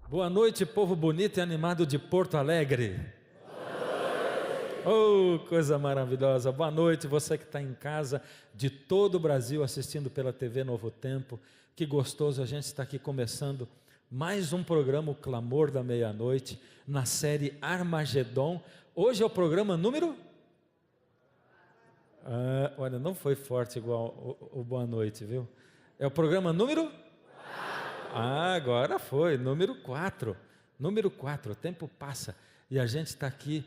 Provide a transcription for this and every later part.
Boa noite, povo bonito e animado de Porto Alegre. Oh, coisa maravilhosa. Boa noite, você que está em casa, de todo o Brasil, assistindo pela TV Novo Tempo. Que gostoso a gente estar aqui começando mais um programa, o Clamor da Meia-Noite, na série Armagedon. Hoje é o programa número... olha, não foi forte igual o Boa Noite, viu? É o programa número... agora foi, número 4. Número 4, o tempo passa. E a gente está aqui.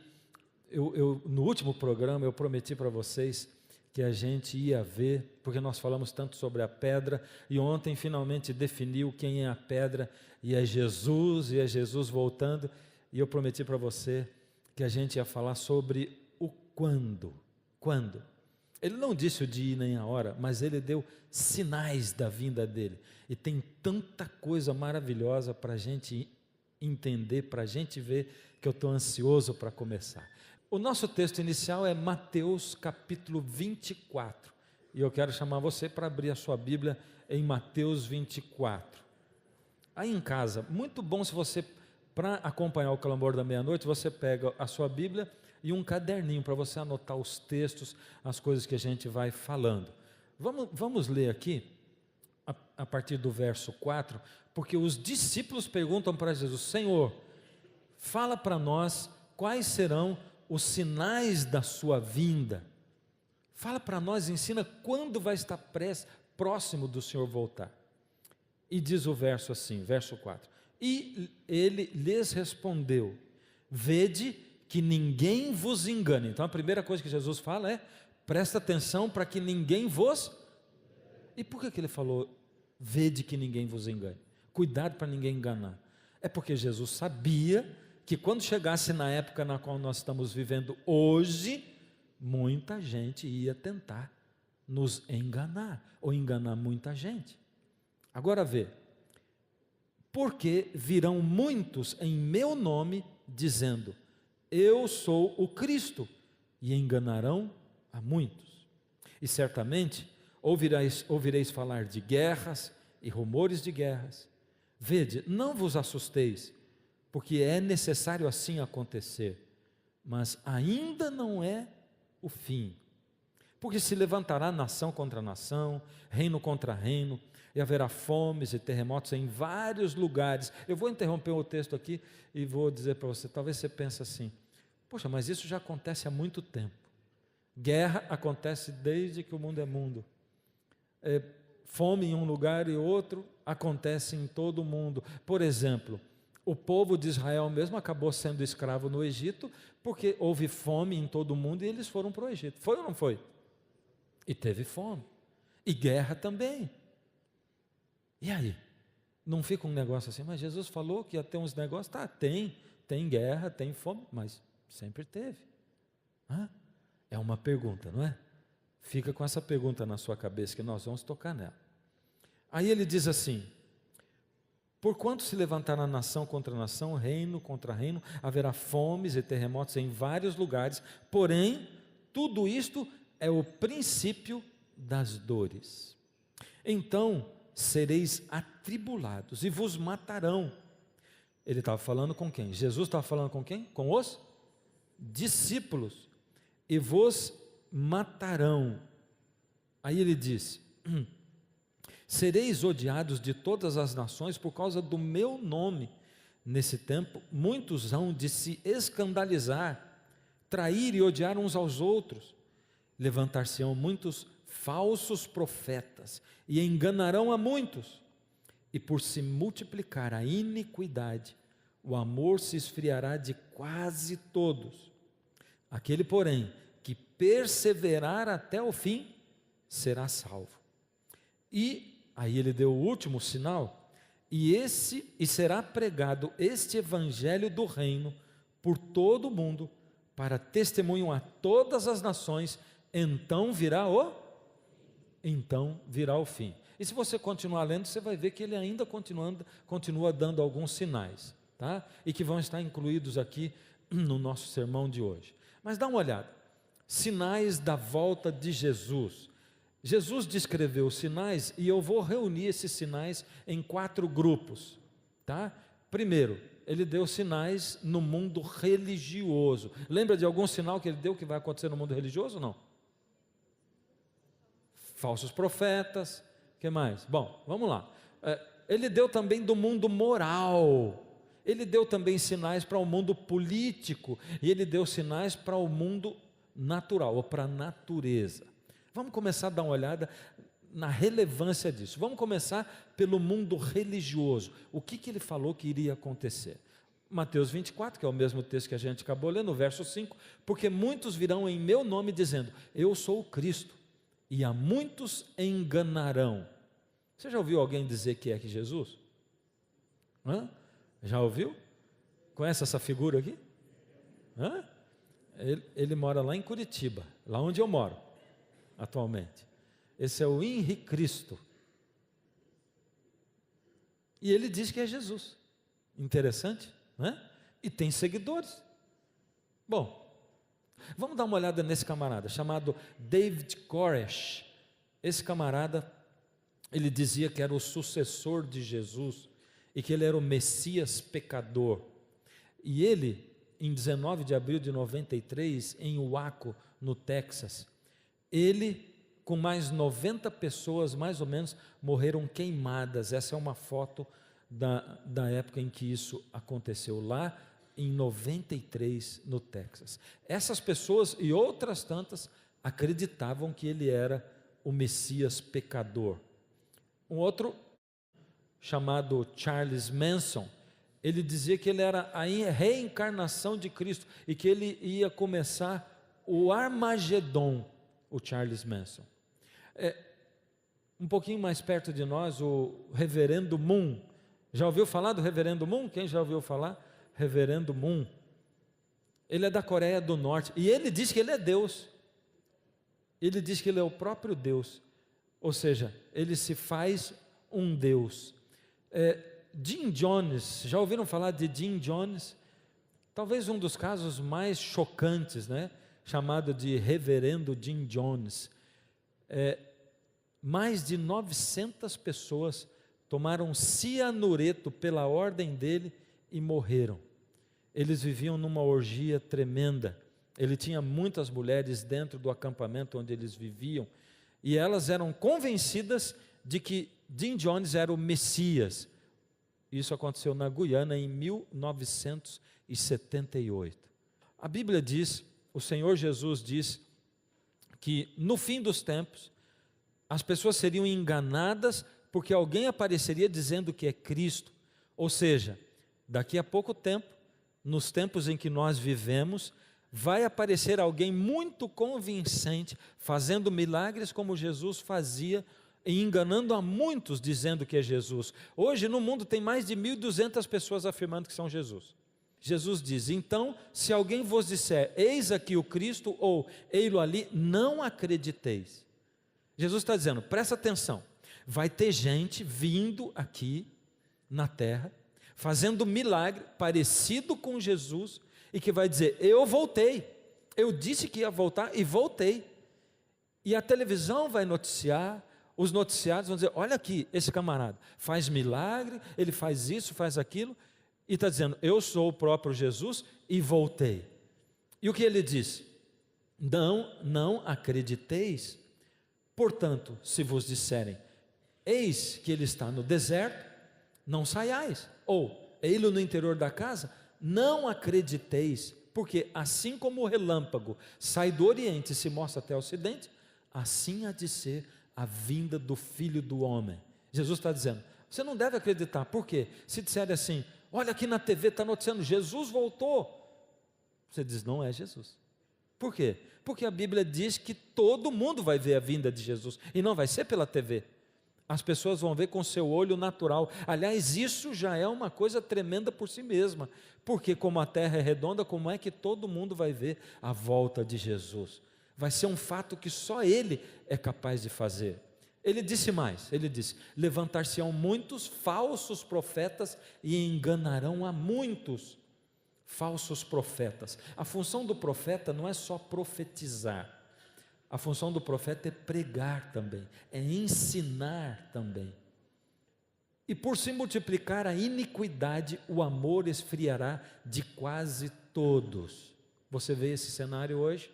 No último programa eu prometi para vocês que a gente ia ver, porque nós falamos tanto sobre a pedra, e ontem finalmente definiu quem é a pedra, e é Jesus voltando, e eu prometi para você que a gente ia falar sobre o quando. Quando? Ele não disse o dia nem a hora, mas ele deu sinais da vinda dele. E tem tanta coisa maravilhosa para a gente entender, para a gente ver, que eu estou ansioso para começar. O nosso texto inicial é Mateus capítulo 24. E eu quero chamar você para abrir a sua Bíblia em Mateus 24. Aí em casa, muito bom se você, para acompanhar o Clamor da Meia-Noite, você pega a sua Bíblia e um caderninho para você anotar os textos, as coisas que a gente vai falando. Vamos ler aqui, a partir do verso 4, porque os discípulos perguntam para Jesus: Senhor, fala para nós quais serão os sinais da sua vinda. Fala para nós, ensina quando vai estar próximo do Senhor voltar. E diz o verso assim, verso 4. E ele lhes respondeu: vede que ninguém vos engane. Então a primeira coisa que Jesus fala é: presta atenção para que ninguém vos... E por que ele falou, vede que ninguém vos engane? Cuidado para ninguém enganar. É porque Jesus sabia que quando chegasse na época na qual nós estamos vivendo hoje, muita gente ia tentar nos enganar, ou enganar muita gente. Agora vê, porque virão muitos em meu nome, dizendo: eu sou o Cristo, e enganarão a muitos. E certamente ouvireis falar de guerras e rumores de guerras. Vede, não vos assusteis, porque é necessário assim acontecer, mas ainda não é o fim. Porque se levantará nação contra nação, reino contra reino, e haverá fomes e terremotos em vários lugares. Eu vou interromper o texto aqui e vou dizer para você, talvez você pense assim: poxa, mas isso já acontece há muito tempo. Guerra acontece desde que o mundo é mundo. Fome em um lugar e outro acontece em todo o mundo. Por exemplo, o povo de Israel mesmo acabou sendo escravo no Egito, porque houve fome em todo o mundo e eles foram para o Egito. Foi ou não foi? E teve fome. E guerra também. E aí? Não fica um negócio assim, mas Jesus falou que ia ter uns negócios. Tá, tem guerra, tem fome, mas sempre teve. É uma pergunta, não é? Fica com essa pergunta na sua cabeça, que nós vamos tocar nela. Aí ele diz assim: porquanto se levantará nação contra nação, reino contra reino, haverá fomes e terremotos em vários lugares, porém, tudo isto é o princípio das dores. Então sereis atribulados e vos matarão. Ele estava falando com quem? Jesus estava falando com quem? Com os discípulos. E vos matarão. Aí ele diz: sereis odiados de todas as nações por causa do meu nome. Nesse tempo, muitos hão de se escandalizar, trair e odiar uns aos outros. Levantar-se-ão muitos falsos profetas e enganarão a muitos. E por se multiplicar a iniquidade, o amor se esfriará de quase todos. Aquele, porém, que perseverar até o fim, será salvo. E aí ele deu o último sinal: e será pregado este evangelho do reino por todo o mundo, para testemunho a todas as nações, então virá o fim. E se você continuar lendo, você vai ver que ele ainda continua dando alguns sinais, tá? E que vão estar incluídos aqui no nosso sermão de hoje. Mas dá uma olhada, sinais da volta de Jesus. Jesus descreveu os sinais e eu vou reunir esses sinais em 4 grupos, tá? Primeiro, ele deu sinais no mundo religioso. Lembra de algum sinal que ele deu que vai acontecer no mundo religioso ou não? Falsos profetas, o que mais? Bom, vamos lá. Ele deu também do mundo moral, ele deu também sinais para o mundo político, e ele deu sinais para o mundo natural, ou para a natureza. Vamos começar a dar uma olhada na relevância disso. Vamos começar pelo mundo religioso. O que ele falou que iria acontecer? Mateus 24, que é o mesmo texto que a gente acabou lendo, no verso 5, porque muitos virão em meu nome dizendo, eu sou o Cristo, e a muitos enganarão. Você já ouviu alguém dizer que é Jesus? Já ouviu? Conhece essa figura aqui? Ele mora lá em Curitiba, lá onde eu moro atualmente. Esse é o Henrique Cristo. E ele diz que é Jesus. Interessante, né? E tem seguidores. Bom, vamos dar uma olhada nesse camarada, chamado David Koresh. Esse camarada, ele dizia que era o sucessor de Jesus, e que ele era o Messias pecador. E ele, em 19 de abril de 93, em Waco, no Texas, ele, com mais 90 pessoas, mais ou menos, morreram queimadas. Essa é uma foto da época em que isso aconteceu, lá em 93, no Texas. Essas pessoas e outras tantas acreditavam que ele era o Messias pecador. Um outro, chamado Charles Manson, ele dizia que ele era a reencarnação de Cristo e que ele ia começar o Armagedon, o Charles Manson. Um pouquinho mais perto de nós, o Reverendo Moon. Já ouviu falar do Reverendo Moon? Quem já ouviu falar? Reverendo Moon. Ele é da Coreia do Norte e ele diz que ele é Deus. Ele diz que ele é o próprio Deus, ou seja, ele se faz um Deus. Jim Jones, já ouviram falar de Jim Jones? Talvez um dos casos mais chocantes, né? Chamado de Reverendo Jim Jones. Mais de 900 pessoas tomaram cianureto pela ordem dele e morreram. Eles viviam numa orgia tremenda. Ele tinha muitas mulheres dentro do acampamento onde eles viviam, e elas eram convencidas de que Jim Jones era o Messias. Isso aconteceu na Guiana em 1978. A Bíblia diz, o Senhor Jesus diz, que no fim dos tempos, as pessoas seriam enganadas porque alguém apareceria dizendo que é Cristo. Ou seja, daqui a pouco tempo, nos tempos em que nós vivemos, vai aparecer alguém muito convincente, fazendo milagres como Jesus fazia, e enganando a muitos dizendo que é Jesus. Hoje no mundo tem mais de 1.200 pessoas afirmando que são Jesus. Jesus diz, então, se alguém vos disser, eis aqui o Cristo, ou ei-lo ali, não acrediteis. Jesus está dizendo, presta atenção, vai ter gente vindo aqui na terra, fazendo milagre parecido com Jesus, e que vai dizer, eu voltei, eu disse que ia voltar e voltei. E a televisão vai noticiar, os noticiários vão dizer, olha aqui, esse camarada faz milagre, ele faz isso, faz aquilo, e está dizendo, eu sou o próprio Jesus e voltei. E o que ele diz? Não acrediteis, portanto, se vos disserem, eis que ele está no deserto, não saiais, ou ei-lo no interior da casa, não acrediteis, porque assim como o relâmpago sai do oriente e se mostra até o ocidente, assim há de ser a vinda do Filho do Homem. Jesus está dizendo, você não deve acreditar, por quê? Se disserem assim, olha aqui na TV está noticiando, Jesus voltou, você diz, não é Jesus. Por quê? Porque a Bíblia diz que todo mundo vai ver a vinda de Jesus, e não vai ser pela TV. As pessoas vão ver com seu olho natural. Aliás, isso já é uma coisa tremenda por si mesma, porque como a terra é redonda, como é que todo mundo vai ver a volta de Jesus? Vai ser um fato que só Ele é capaz de fazer. Ele disse mais, ele disse: levantar-se-ão muitos falsos profetas e enganarão a muitos falsos profetas. A função do profeta não é só profetizar. A função do profeta é pregar também, é ensinar também. E por se multiplicar a iniquidade, o amor esfriará de quase todos. Você vê esse cenário hoje?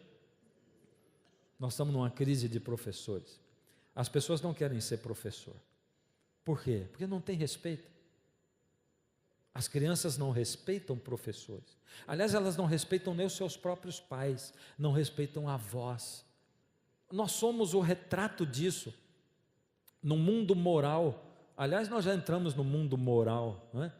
Nós estamos numa crise de professores. As pessoas não querem ser professor. Por quê? Porque não tem respeito. As crianças não respeitam professores. Aliás, elas não respeitam nem os seus próprios pais, não respeitam avós. Nós somos o retrato disso, no mundo moral. Aliás, nós já entramos no mundo moral, não é?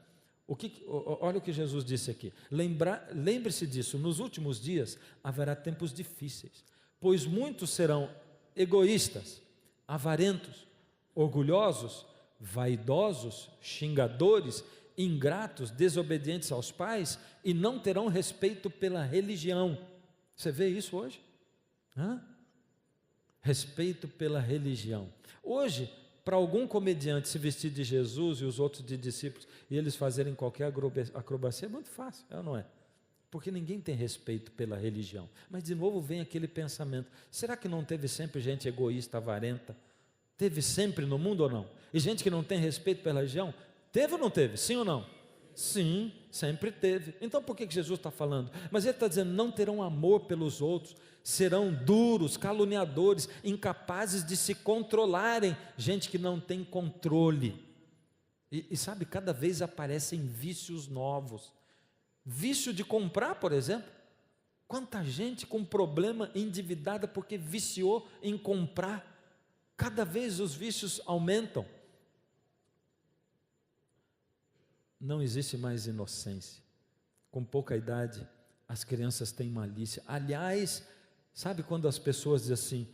Olha o que Jesus disse aqui: lembre-se disso, nos últimos dias haverá tempos difíceis, pois muitos serão egoístas, avarentos, orgulhosos, vaidosos, xingadores, ingratos, desobedientes aos pais, e não terão respeito pela religião. Você vê isso hoje? Respeito pela religião. Hoje, para algum comediante se vestir de Jesus e os outros de discípulos, e eles fazerem qualquer acrobacia, é muito fácil, é ou não é? Porque ninguém tem respeito pela religião. Mas de novo vem aquele pensamento: será que não teve sempre gente egoísta, avarenta? Teve sempre no mundo ou não? E gente que não tem respeito pela religião? Teve ou não teve? Sim ou não? Sim, sempre teve. Então por que Jesus está falando? Mas ele está dizendo: não terão amor pelos outros, serão duros, caluniadores, incapazes de se controlarem, gente que não tem controle. E sabe, cada vez aparecem vícios novos. Vício de comprar, por exemplo. Quanta gente com problema endividada porque viciou em comprar. Cada vez os vícios aumentam. Não existe mais inocência. Com pouca idade, as crianças têm malícia. Aliás, sabe quando as pessoas dizem assim: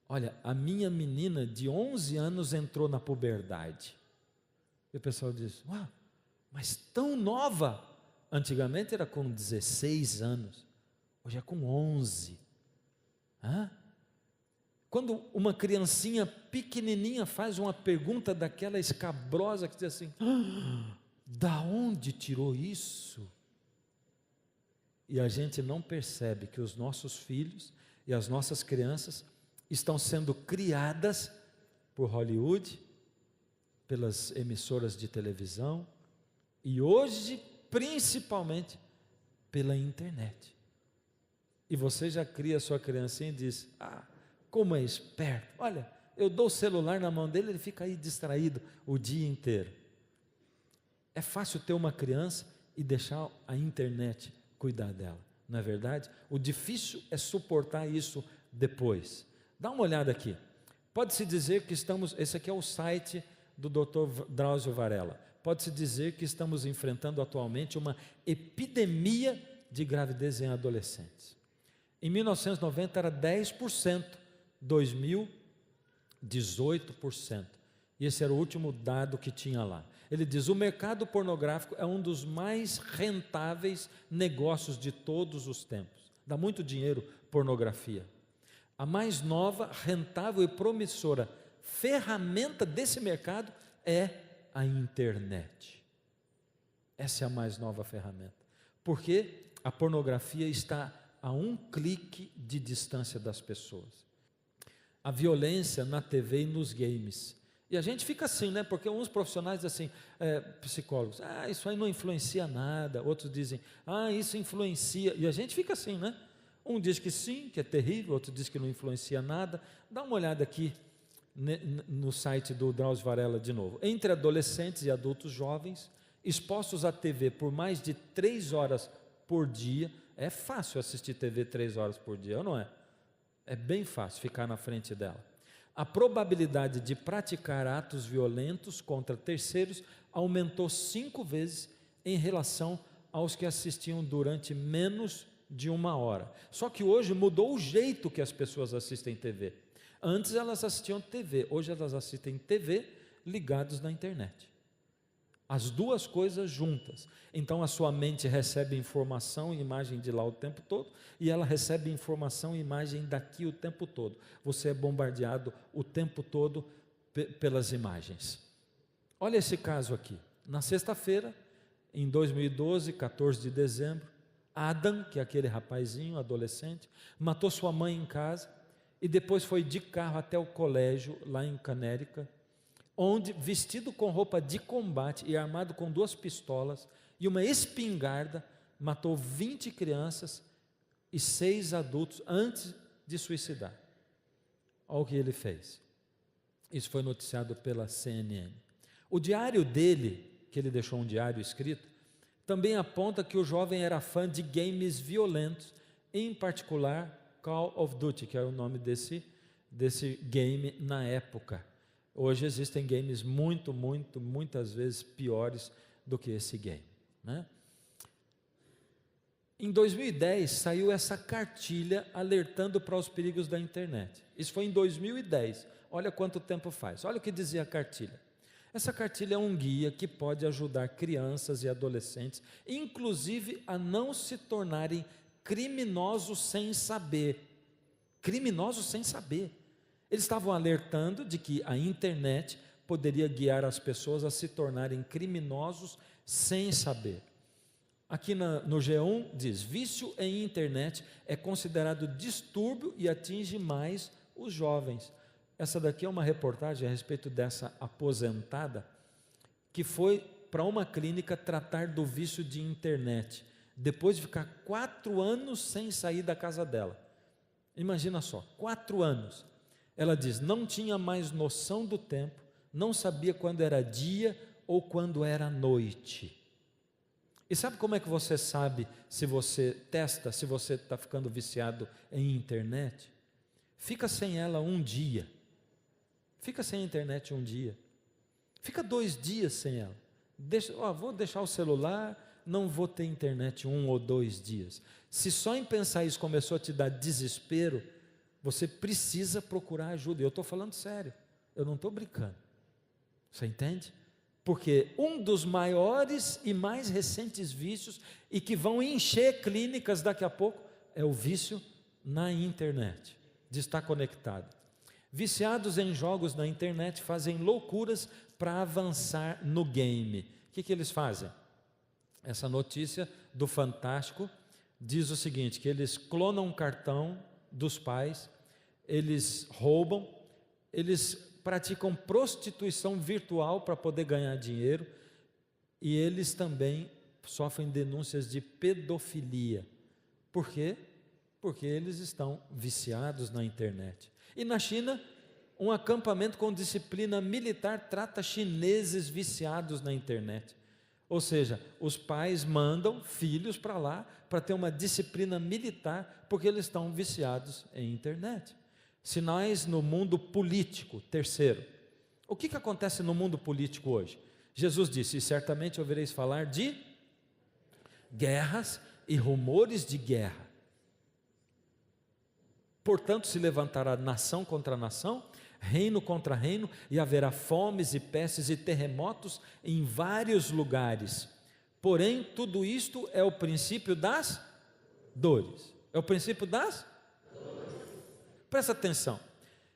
olha, a minha menina de 11 anos entrou na puberdade. E o pessoal diz: uau, mas tão nova. Antigamente era com 16 anos, hoje é com 11. Quando uma criancinha pequenininha faz uma pergunta daquela escabrosa, que diz assim: da onde tirou isso? E a gente não percebe que os nossos filhos e as nossas crianças estão sendo criadas por Hollywood, pelas emissoras de televisão e hoje principalmente pela internet. E você já cria a sua criancinha e diz: como é esperto, olha, eu dou o celular na mão dele, ele fica aí distraído o dia inteiro. É fácil ter uma criança e deixar a internet cuidar dela, não é verdade? O difícil é suportar isso depois. Dá uma olhada aqui. Pode-se dizer que esse aqui é o site do Dr. Drauzio Varela. Pode-se dizer que estamos enfrentando atualmente uma epidemia de gravidez em adolescentes. Em 1990 era 10%, 2000, 18%. E esse era o último dado que tinha lá. Ele diz: o mercado pornográfico é um dos mais rentáveis negócios de todos os tempos. Dá muito dinheiro pornografia. A mais nova, rentável e promissora ferramenta desse mercado é a internet. Essa é a mais nova ferramenta. Porque a pornografia está a um clique de distância das pessoas. A violência na TV e nos games. E a gente fica assim, né? Porque uns profissionais dizem assim, psicólogos: isso aí não influencia nada. Outros dizem: isso influencia. E a gente fica assim, né? Um diz que sim, que é terrível, outro diz que não influencia nada. Dá uma olhada aqui no site do Drauzio Varela de novo. Entre adolescentes e adultos jovens expostos à TV por mais de 3 horas por dia, é fácil assistir TV 3 horas por dia, ou não é? É bem fácil ficar na frente dela. A probabilidade de praticar atos violentos contra terceiros aumentou 5 vezes em relação aos que assistiam durante menos de 1 hora. Só que hoje mudou o jeito que as pessoas assistem TV. Antes elas assistiam TV, hoje elas assistem TV ligados na internet. As duas coisas juntas. Então a sua mente recebe informação e imagem de lá o tempo todo, e ela recebe informação e imagem daqui o tempo todo. Você é bombardeado o tempo todo pelas imagens. Olha esse caso aqui. Na sexta-feira, em 2012, 14 de dezembro, Adam, que é aquele rapazinho, adolescente, matou sua mãe em casa e depois foi de carro até o colégio, lá em Canérica, onde, vestido com roupa de combate e armado com 2 pistolas e uma espingarda, matou 20 crianças e 6 adultos antes de suicidar. Olha o que ele fez. Isso foi noticiado pela CNN. O diário dele, que ele deixou um diário escrito, também aponta que o jovem era fã de games violentos, em particular Call of Duty, que é o nome desse game na época. Hoje existem games muitas vezes piores do que esse game, né? Em 2010 saiu essa cartilha alertando para os perigos da internet. Isso foi em 2010. Olha quanto tempo faz. Olha o que dizia a cartilha. Essa cartilha é um guia que pode ajudar crianças e adolescentes, inclusive a não se tornarem criminosos sem saber. Criminosos sem saber. Eles estavam alertando de que a internet poderia guiar as pessoas a se tornarem criminosos sem saber. Aqui no G1 diz: vício em internet é considerado distúrbio e atinge mais os jovens. Essa daqui é uma reportagem a respeito dessa aposentada que foi para uma clínica tratar do vício de internet, depois de ficar 4 anos sem sair da casa dela. Imagina só, 4 anos. Ela diz: não tinha mais noção do tempo, não sabia quando era dia ou quando era noite. E sabe como é que você sabe, se você testa, se você está ficando viciado em internet? Fica sem ela um dia. Fica sem a internet um dia. Fica 2 dias sem ela. Vou deixar o celular, não vou ter internet 1 ou 2 dias. Se só em pensar isso começou a te dar desespero, você precisa procurar ajuda. Eu estou falando sério, eu não estou brincando. Você entende? Porque um dos maiores e mais recentes vícios, e que vão encher clínicas daqui a pouco, é o vício na internet, de estar conectado. Viciados em jogos na internet fazem loucuras para avançar no game. O que eles fazem? Essa notícia do Fantástico diz o seguinte, que eles clonam um cartão dos pais, eles roubam, eles praticam prostituição virtual para poder ganhar dinheiro, e eles também sofrem denúncias de pedofilia. Por quê? Porque eles estão viciados na internet. E na China, um acampamento com disciplina militar trata chineses viciados na internet. Ou seja, os pais mandam filhos para lá para ter uma disciplina militar, porque eles estão viciados em internet. Sinais no mundo político. Terceiro, o que acontece no mundo político hoje? Jesus disse: e certamente ouvireis falar de guerras e rumores de guerra. Portanto, se levantará nação contra nação, reino contra reino, e haverá fomes e pestes e terremotos em vários lugares. Porém, tudo isto é o princípio das dores. É o princípio das dores. Presta atenção.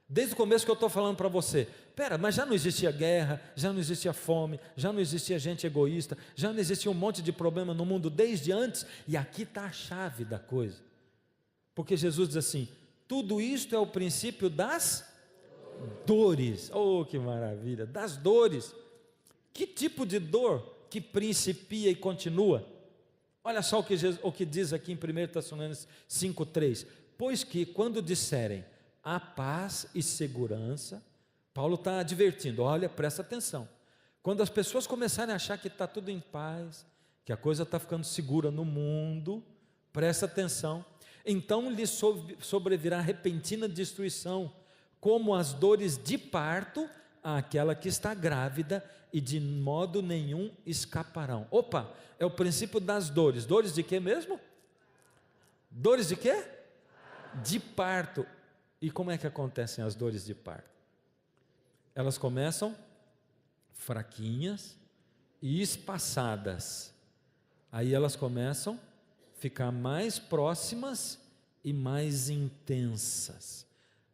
Desde o começo que eu estou falando para você, mas já não existia guerra, já não existia fome, já não existia gente egoísta, já não existia um monte de problema no mundo desde antes, e aqui está a chave da coisa. Porque Jesus diz assim: tudo isto é o princípio das dores. Oh, que maravilha! Das dores. Que tipo de dor que principia e continua? Olha só o que diz aqui em 1 Tessalonicenses 5,3. Pois que quando disserem a paz e segurança, Paulo está advertindo, olha, presta atenção. Quando as pessoas começarem a achar que está tudo em paz, que a coisa está ficando segura no mundo, presta atenção. Então lhe sobrevirá repentina destruição, como as dores de parto àquela que está grávida, e de modo nenhum escaparão. Opa, é o princípio das dores. Dores de quê mesmo? Dores de quê? De parto. E como é que acontecem as dores de parto? Elas começam fraquinhas e espaçadas. Aí elas começam a ficar mais próximas e mais intensas.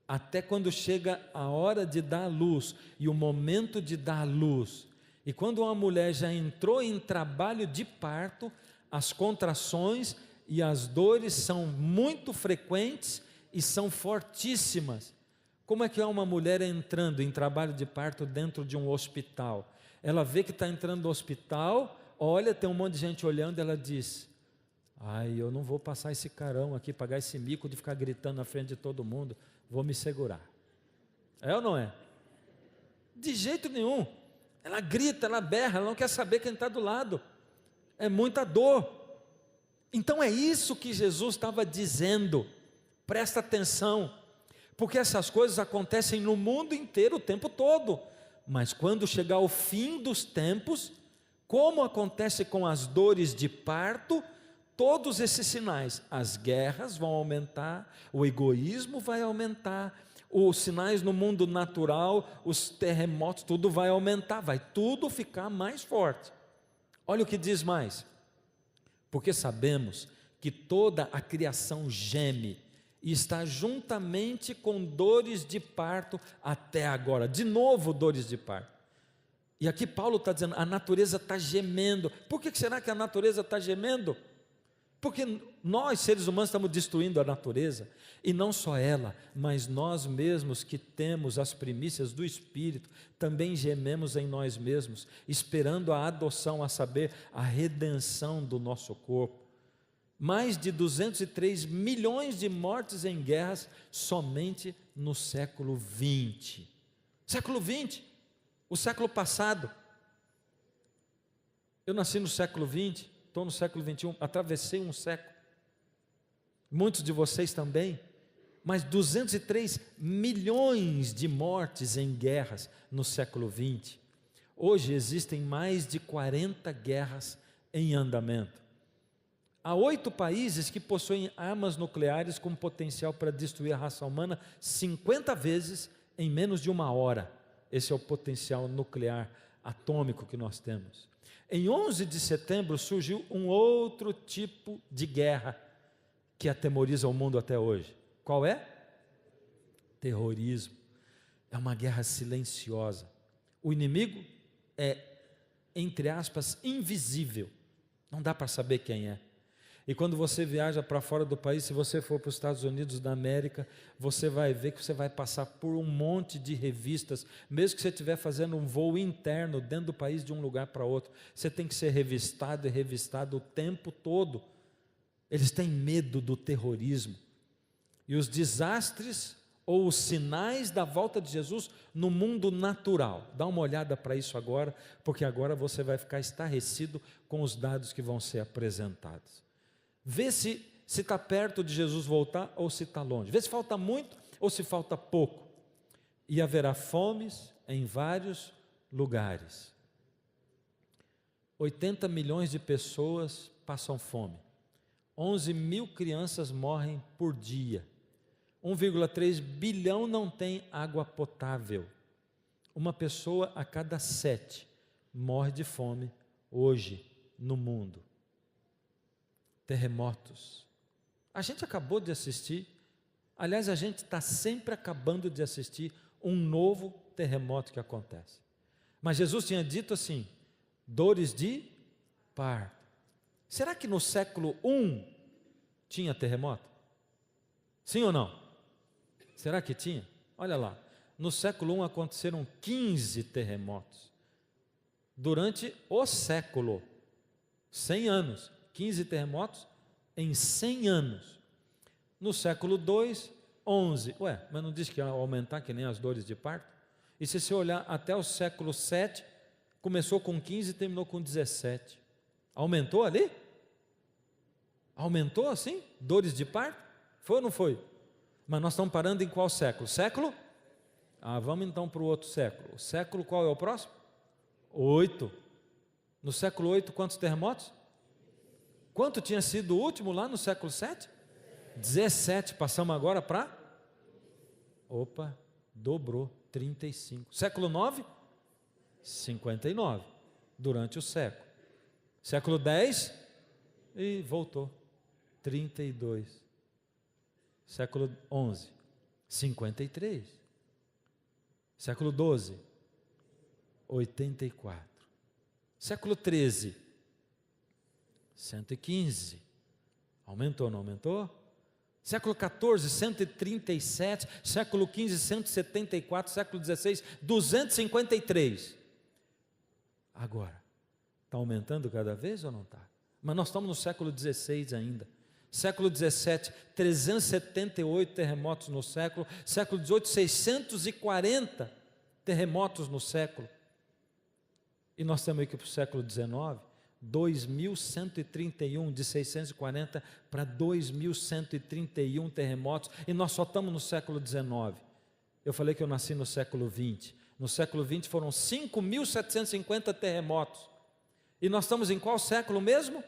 Até quando chega a hora de dar à luz e o momento de dar à luz. E quando uma mulher já entrou em trabalho de parto, as contrações e as dores são muito frequentes e são fortíssimas. Como é que é uma mulher entrando em trabalho de parto dentro de um hospital? Ela vê que está entrando no hospital, olha, tem um monte de gente olhando, ela diz: ai, eu não vou passar esse carão aqui, pagar esse mico de ficar gritando na frente de todo mundo, vou me segurar. É ou não é? De jeito nenhum. Ela grita, ela berra, ela não quer saber quem está do lado. É muita dor. Então é isso que Jesus estava dizendo. Presta atenção, porque essas coisas acontecem no mundo inteiro o tempo todo. Mas quando chegar o fim dos tempos, como acontece com as dores de parto, todos esses sinais, as guerras vão aumentar, o egoísmo vai aumentar, os sinais no mundo natural, os terremotos, tudo vai aumentar, vai tudo ficar mais forte. Olha o que diz mais: porque sabemos que toda a criação geme e está juntamente com dores de parto até agora. De novo, dores de parto. E aqui Paulo está dizendo, a natureza está gemendo. Por que será que a natureza está gemendo? Porque nós, seres humanos, estamos destruindo a natureza, e não só ela, mas nós mesmos que temos as primícias do Espírito, também gememos em nós mesmos, esperando a adoção, a saber, a redenção do nosso corpo. Mais de 203 milhões de mortes em guerras somente no século XX. Século XX, o século passado. Eu nasci no século XX, estou no século XXI, atravessei um século. Muitos de vocês também. Mas 203 milhões de mortes em guerras no século XX. Hoje existem mais de 40 guerras em andamento. Há 8 países que possuem armas nucleares com potencial para destruir a raça humana 50 vezes em menos de 1 hora. Esse é o potencial nuclear atômico que nós temos. Em 11 de setembro surgiu um outro tipo de guerra que atemoriza o mundo até hoje. Qual é? Terrorismo. É uma guerra silenciosa. O inimigo é, entre aspas, invisível. Não dá para saber quem é. E quando você viaja para fora do país, se você for para os Estados Unidos da América, você vai ver que você vai passar por um monte de revistas, mesmo que você estiver fazendo um voo interno dentro do país de um lugar para outro, você tem que ser revistado e revistado o tempo todo. Eles têm medo do terrorismo. E os desastres ou os sinais da volta de Jesus no mundo natural. Dá uma olhada para isso agora, porque agora você vai ficar estarrecido com os dados que vão ser apresentados. Vê se está perto de Jesus voltar ou se está longe. Vê se falta muito ou se falta pouco. E haverá fomes em vários lugares. 80 milhões de pessoas passam fome. 11 mil crianças morrem por dia. 1,3 bilhão não tem água potável. Uma pessoa a cada 7 morre de fome hoje no mundo. Terremotos. A gente acabou de assistir, aliás, a gente está sempre acabando de assistir um novo terremoto que acontece. Mas Jesus tinha dito assim, dores de parto. Será que no século I tinha terremoto? Sim ou não? Será que tinha? Olha lá, no século I aconteceram 15 terremotos. Durante o século, 100 anos. 15 terremotos em 100 anos. No século II, 11. Ué, mas não diz que ia aumentar que nem as dores de parto? E se você olhar até o século VII, começou com 15 e terminou com 17. Aumentou ali? Aumentou assim? Dores de parto? Foi ou não foi? Mas nós estamos parando em qual século? Século? Vamos então para o outro século. O século qual é o próximo? 8. No século 8, quantos terremotos? Quanto tinha sido o último lá no século 7? 17, passamos agora para? Dobrou, 35. Século 9? 59, durante o século. Século 10, e voltou, 32. Século 11, 53. Século 12, 84. Século 13, 115. Aumentou, não aumentou? Século 14, 137. Século 15, 174. Século 16, 253. Agora, está aumentando cada vez ou não está? Mas nós estamos no século 16 ainda. Século 17, 378 terremotos no século. Século 18, 640 terremotos no século. E nós estamos aqui para o século 19, 2.131, de 640 para 2.131 terremotos. E nós só estamos no século 19. Eu falei que eu nasci no século 20. No século 20 foram 5.750 terremotos. E nós estamos em qual século mesmo?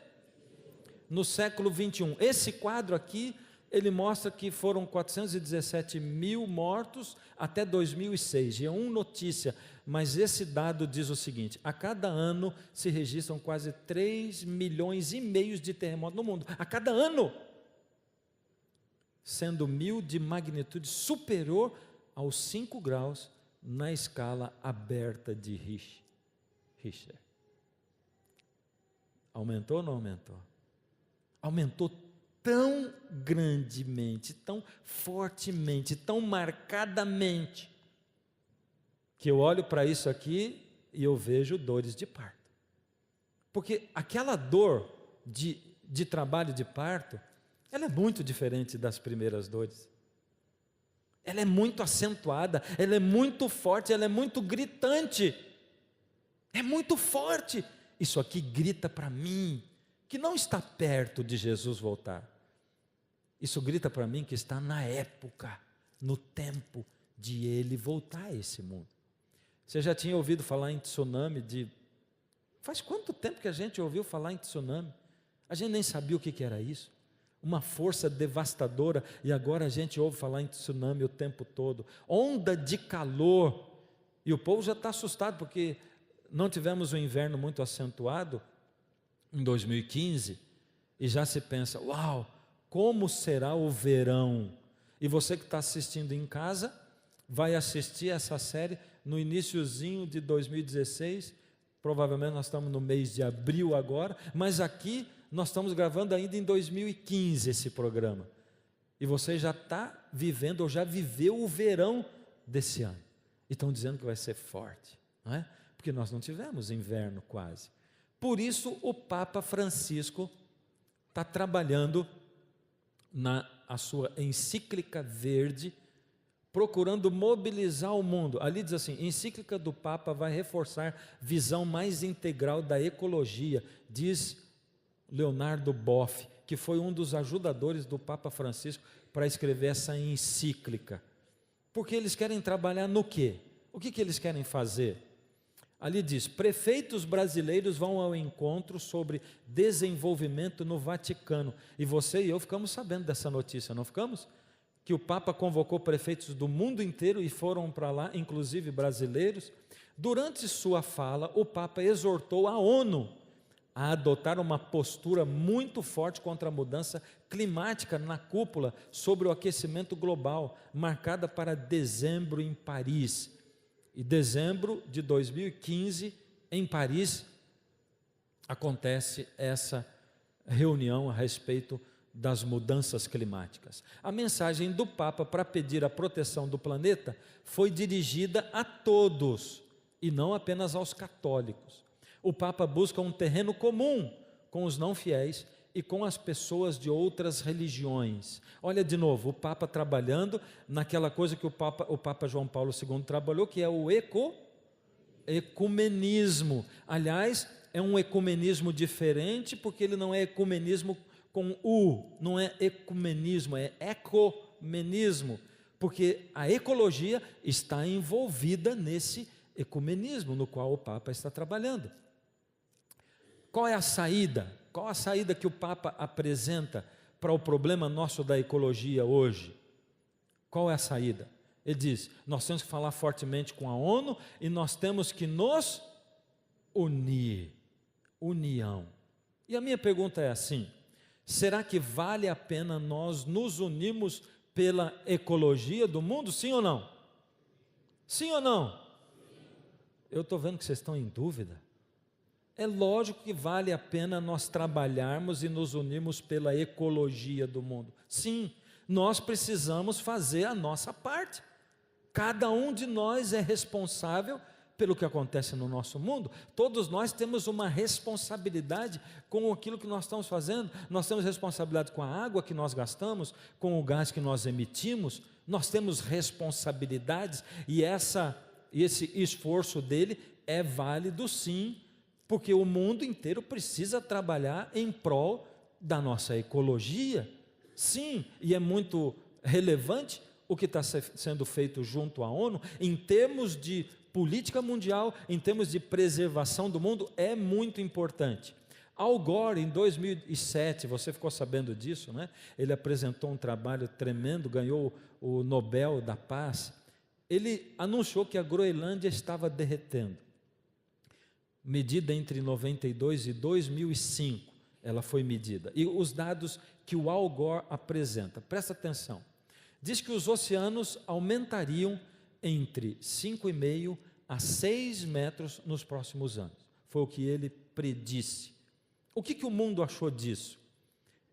No século 21. Esse quadro aqui, ele mostra que foram 417 mil mortos até 2006. E é uma notícia, mas esse dado diz o seguinte: a cada ano se registram quase 3,5 milhões de terremotos no mundo. A cada ano! Sendo 1.000 de magnitude superior aos 5 graus na escala aberta de Richter. Aumentou ou não aumentou? Aumentou tão grandemente, tão fortemente, tão marcadamente, que eu olho para isso aqui e eu vejo dores de parto. Porque aquela dor de trabalho de parto, ela é muito diferente das primeiras dores. Ela é muito acentuada, ela é muito forte, ela é muito gritante. É muito forte. Isso aqui grita para mim que não está perto de Jesus voltar. Isso grita para mim que está na época, no tempo de Ele voltar a esse mundo. Você já tinha ouvido falar em tsunami? Faz quanto tempo que a gente ouviu falar em tsunami? A gente nem sabia o que era isso. Uma força devastadora, e agora a gente ouve falar em tsunami o tempo todo. Onda de calor, e o povo já está assustado, porque não tivemos um inverno muito acentuado em 2015, e já se pensa, uau, como será o verão? E você que está assistindo em casa, vai assistir essa série no iniciozinho de 2016, provavelmente nós estamos no mês de abril agora, mas aqui nós estamos gravando ainda em 2015 esse programa, e você já está vivendo, ou já viveu o verão desse ano, e estão dizendo que vai ser forte, não é? Porque nós não tivemos inverno quase. Por isso o Papa Francisco está trabalhando a sua encíclica verde, procurando mobilizar o mundo. Ali diz assim: encíclica do Papa vai reforçar visão mais integral da ecologia, diz Leonardo Boff, que foi um dos ajudadores do Papa Francisco para escrever essa encíclica. Porque eles querem trabalhar no quê? O que eles querem fazer? Ali diz: prefeitos brasileiros vão ao encontro sobre desenvolvimento no Vaticano. E você e eu ficamos sabendo dessa notícia, não ficamos? Que o Papa convocou prefeitos do mundo inteiro e foram para lá, inclusive brasileiros. Durante sua fala, o Papa exortou a ONU a adotar uma postura muito forte contra a mudança climática na cúpula sobre o aquecimento global, marcada para dezembro em Paris. E dezembro de 2015, em Paris, acontece essa reunião a respeito das mudanças climáticas. A mensagem do Papa para pedir a proteção do planeta foi dirigida a todos, e não apenas aos católicos. O Papa busca um terreno comum com os não fiéis e com as pessoas de outras religiões. Olha de novo, o Papa trabalhando naquela coisa que o Papa João Paulo II trabalhou, que é o ecumenismo. Aliás, é um ecumenismo diferente, porque ele não é ecumenismo com U, não é ecumenismo, é ecumenismo, porque a ecologia está envolvida nesse ecumenismo no qual o Papa está trabalhando. Qual é a saída? Qual a saída que o Papa apresenta para o problema nosso da ecologia hoje? Qual é a saída? Ele diz: nós temos que falar fortemente com a ONU e nós temos que nos unir, união. E a minha pergunta é assim: será que vale a pena nós nos unirmos pela ecologia do mundo, sim ou não? Sim ou não? Eu estou vendo que vocês estão em dúvida. É lógico que vale a pena nós trabalharmos e nos unirmos pela ecologia do mundo. Sim, nós precisamos fazer a nossa parte. Cada um de nós é responsável pelo que acontece no nosso mundo. Todos nós temos uma responsabilidade com aquilo que nós estamos fazendo. Nós temos responsabilidade com a água que nós gastamos, com o gás que nós emitimos. Nós temos responsabilidades e esse esforço dele é válido, sim, porque o mundo inteiro precisa trabalhar em prol da nossa ecologia. Sim, e é muito relevante o que está sendo feito junto à ONU, em termos de política mundial, em termos de preservação do mundo, é muito importante. Al Gore, em 2007, você ficou sabendo disso, né? Ele apresentou um trabalho tremendo, ganhou o Nobel da Paz. Ele anunciou que a Groenlândia estava derretendo. Medida entre 92 e 2005, ela foi medida. E os dados que o Al Gore apresenta, presta atenção, diz que os oceanos aumentariam entre 5,5 a 6 metros nos próximos anos. Foi o que ele predisse. O que o mundo achou disso?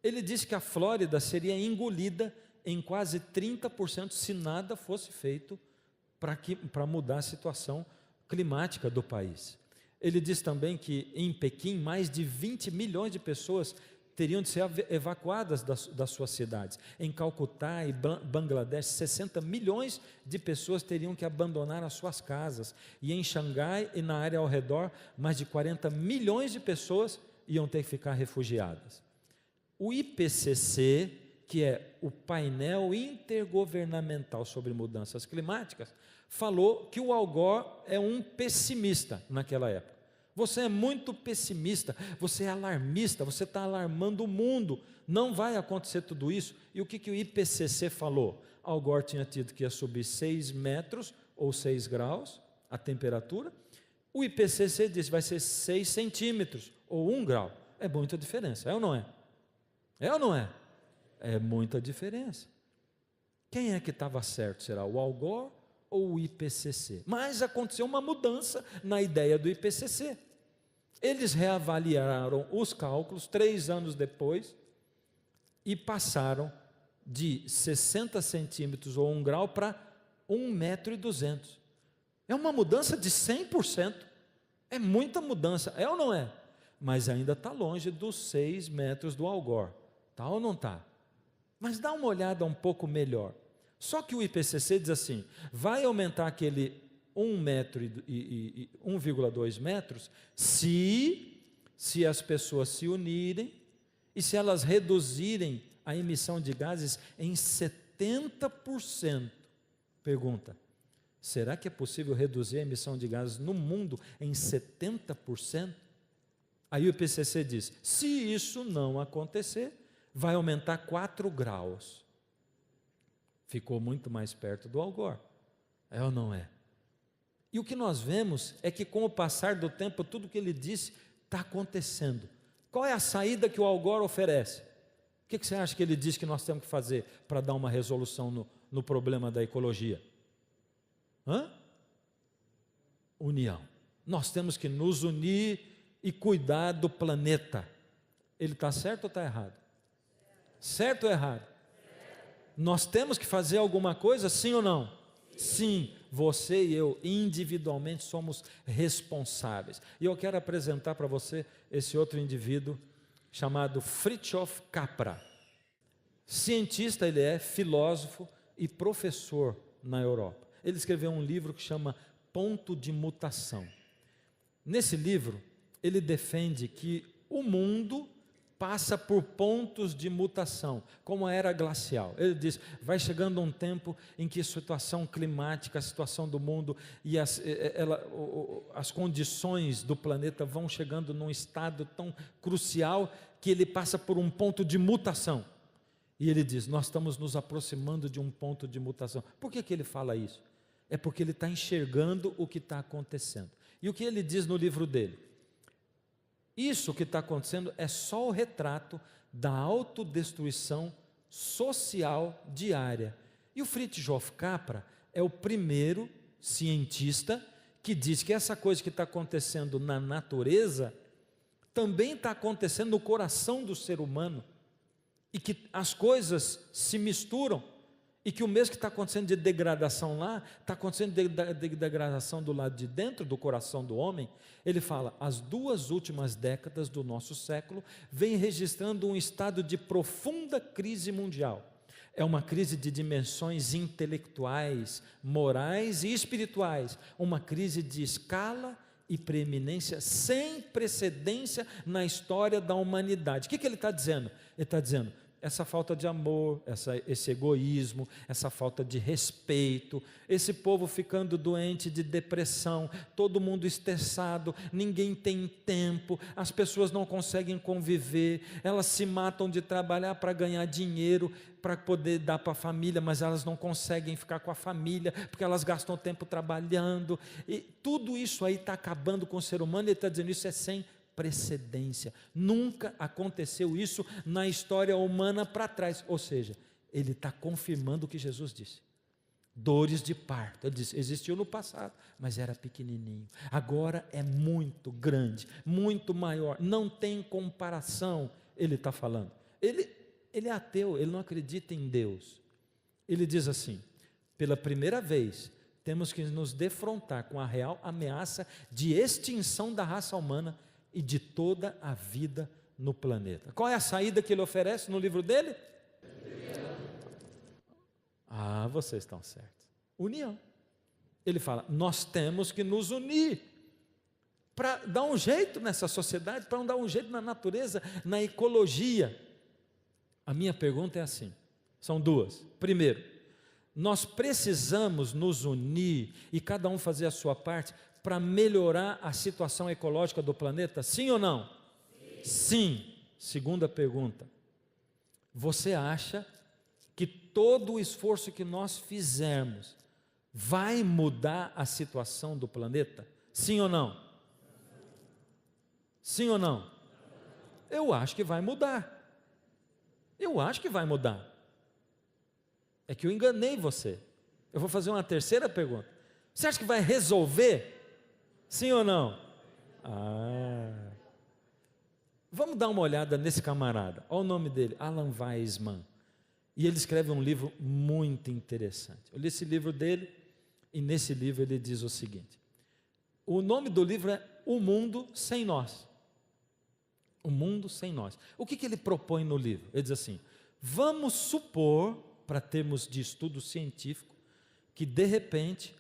Ele disse que a Flórida seria engolida em quase 30% se nada fosse feito para mudar a situação climática do país. Ele diz também que em Pequim mais de 20 milhões de pessoas teriam de ser evacuadas das suas cidades. Em Calcutá e Bangladesh, 60 milhões de pessoas teriam que abandonar as suas casas. E em Xangai e na área ao redor, mais de 40 milhões de pessoas iam ter que ficar refugiadas. O IPCC, que é o painel intergovernamental sobre mudanças climáticas, falou que o Al Gore é um pessimista naquela época. Você é muito pessimista, você é alarmista, você está alarmando o mundo, não vai acontecer tudo isso. E o que o IPCC falou? Al Gore tinha tido que ia subir 6 metros ou 6 graus a temperatura, o IPCC disse vai ser 6 centímetros ou 1 grau. É muita diferença, é ou não é? É ou não é? É muita diferença. Quem é que estava certo? Será o Al Gore ou o IPCC? Mas aconteceu uma mudança na ideia do IPCC. Eles reavaliaram os cálculos 3 anos depois e passaram de 60 centímetros ou 1 grau para 1,2 m. É uma mudança de 100%. É muita mudança, é ou não é? Mas ainda está longe dos 6 metros do Al Gore. Está ou não está? Mas dá uma olhada um pouco melhor. Só que o IPCC diz assim, vai aumentar aquele 1,2 metros se as pessoas se unirem e se elas reduzirem a emissão de gases em 70%. Pergunta, será que é possível reduzir a emissão de gases no mundo em 70%? Aí o IPCC diz, se isso não acontecer, vai aumentar 4 graus. Ficou muito mais perto do Al Gore. É ou não é? E o que nós vemos é que com o passar do tempo, tudo que ele disse está acontecendo. Qual é a saída que o Al Gore oferece? O que você acha que ele diz que nós temos que fazer para dar uma resolução no problema da ecologia? União. Nós temos que nos unir e cuidar do planeta. Ele está certo ou está errado? Certo ou errado? Nós temos que fazer alguma coisa, sim ou não? Sim, você e eu individualmente somos responsáveis. E eu quero apresentar para você esse outro indivíduo chamado Fritjof Capra. Cientista ele é, filósofo e professor na Europa. Ele escreveu um livro que chama Ponto de Mutação. Nesse livro, ele defende que o mundo passa por pontos de mutação, como a era glacial. Ele diz, vai chegando um tempo em que a situação climática, a situação do mundo e as condições do planeta vão chegando num estado tão crucial que ele passa por um ponto de mutação. E ele diz, nós estamos nos aproximando de um ponto de mutação. Por que ele fala isso? É porque ele está enxergando o que está acontecendo. E o que ele diz no livro dele? Isso que está acontecendo é só o retrato da autodestruição social diária. E o Fritjof Capra é o primeiro cientista que diz que essa coisa que está acontecendo na natureza também está acontecendo no coração do ser humano, e que as coisas se misturam, e que o mesmo que está acontecendo de degradação lá, está acontecendo de degradação do lado de dentro do coração do homem. Ele fala, as 2 últimas décadas do nosso século vem registrando um estado de profunda crise mundial. É uma crise de dimensões intelectuais, morais e espirituais, uma crise de escala e preeminência sem precedência na história da humanidade. O que ele está dizendo? Ele está dizendo, essa falta de amor, esse egoísmo, essa falta de respeito, esse povo ficando doente de depressão, todo mundo estressado, ninguém tem tempo, as pessoas não conseguem conviver, elas se matam de trabalhar para ganhar dinheiro, para poder dar para a família, mas elas não conseguem ficar com a família, porque elas gastam tempo trabalhando, e tudo isso aí está acabando com o ser humano. Ele está dizendo, isso é sem precedência, nunca aconteceu isso na história humana para trás. Ou seja, ele está confirmando o que Jesus disse, dores de parto. Ele disse, existiu no passado, mas era pequenininho, agora é muito grande, muito maior, não tem comparação. Ele está falando, ele é ateu, ele não acredita em Deus. Ele diz assim, pela primeira vez temos que nos defrontar com a real ameaça de extinção da raça humana e de toda a vida no planeta. Qual é a saída que ele oferece no livro dele? Ah, vocês estão certos. União. Ele fala, nós temos que nos unir para dar um jeito nessa sociedade, para dar um jeito na natureza, na ecologia. A minha pergunta é assim, são 2. Primeiro, nós precisamos nos unir e cada um fazer a sua parte para melhorar a situação ecológica do planeta, sim ou não? Sim. Segunda pergunta, você acha que todo o esforço que nós fizermos vai mudar a situação do planeta? Sim ou não? Sim ou não? Eu acho que vai mudar. Eu acho que vai mudar. É que eu enganei você. Eu vou fazer uma terceira pergunta. Você acha que vai resolver? Sim ou não? Vamos dar uma olhada nesse camarada. Olha o nome dele, Alan Weisman. E ele escreve um livro muito interessante. Eu li esse livro dele, e nesse livro ele diz o seguinte: o nome do livro é O Mundo Sem Nós. O Mundo Sem Nós. O que ele propõe no livro? Ele diz assim, vamos supor, para termos de estudo científico, que de repente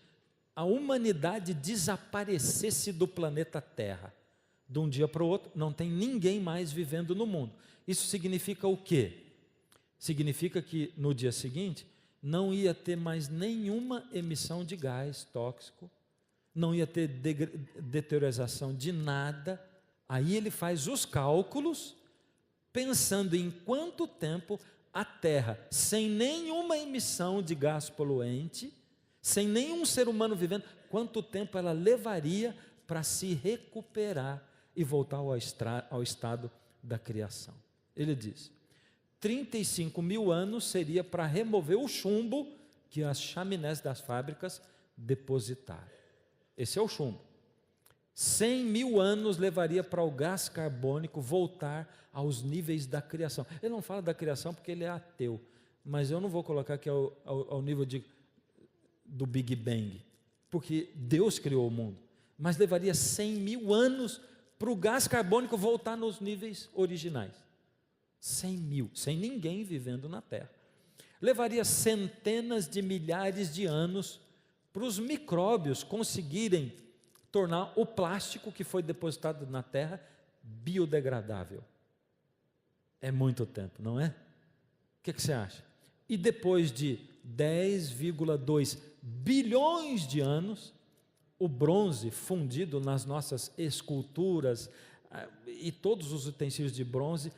a humanidade desaparecesse do planeta Terra, de um dia para o outro, não tem ninguém mais vivendo no mundo. Isso significa o quê? Significa que no dia seguinte não ia ter mais nenhuma emissão de gás tóxico, não ia ter deterioração de nada. Aí ele faz os cálculos, pensando em quanto tempo a Terra, sem nenhuma emissão de gás poluente, sem nenhum ser humano vivendo, quanto tempo ela levaria para se recuperar e voltar ao estado da criação. Ele diz, 35 mil anos seria para remover o chumbo que as chaminés das fábricas depositaram. Esse é o chumbo. 100 mil anos levaria para o gás carbônico voltar aos níveis da criação. Ele não fala da criação porque ele é ateu, mas eu não vou colocar que é ao nível do Big Bang, porque Deus criou o mundo, mas levaria 100 mil anos para o gás carbônico voltar nos níveis originais. 100 mil, sem ninguém vivendo na Terra. Levaria centenas de milhares de anos para os micróbios conseguirem tornar o plástico que foi depositado na Terra biodegradável. É muito tempo, não é? O que você acha? E depois de 10,2 bilhões de anos, o bronze fundido nas nossas esculturas e todos os utensílios de bronze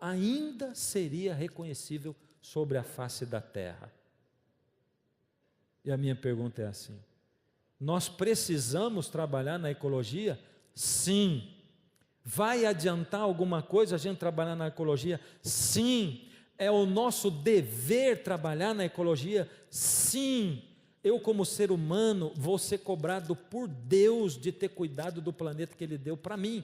ainda seria reconhecível sobre a face da terra. E a minha pergunta é assim: nós precisamos trabalhar na ecologia? Sim. Vai adiantar alguma coisa a gente trabalhar na ecologia? Sim. É o nosso dever trabalhar na ecologia? Sim. Eu, como ser humano, vou ser cobrado por Deus de ter cuidado do planeta que Ele deu para mim.